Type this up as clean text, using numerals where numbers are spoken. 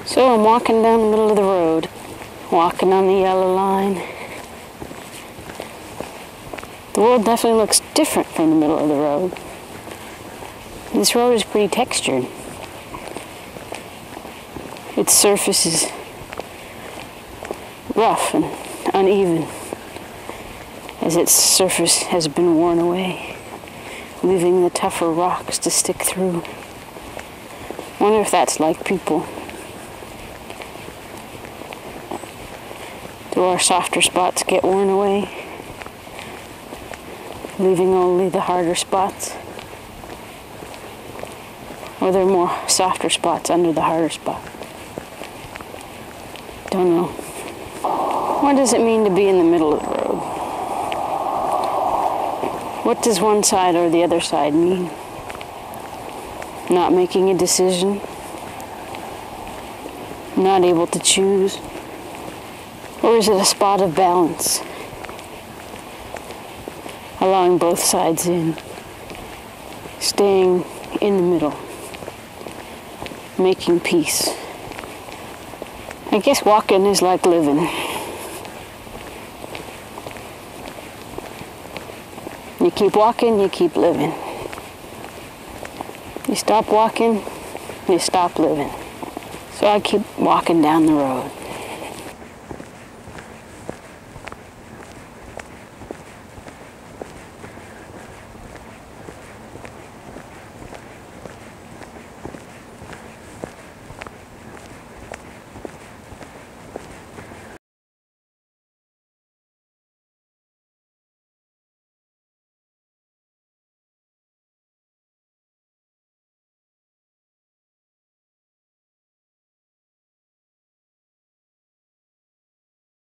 So I'm walking down the middle of the road, walking on the yellow line. The world definitely looks different from the middle of the road. This road is pretty textured. Its surface is rough and uneven, as its surface has been worn away, leaving the tougher rocks to stick through. I wonder if that's like people. Do our softer spots get worn away, leaving only the harder spots? Or are there more softer spots under the harder spot? Don't know. What does it mean to be in the middle of the road? What does one side or the other side mean? Not making a decision? Not able to choose? Or is it a spot of balance? Allowing both sides in. Staying in the middle. Making peace. I guess walking is like living. You keep walking, you keep living. You stop walking, you stop living. So I keep walking down the road.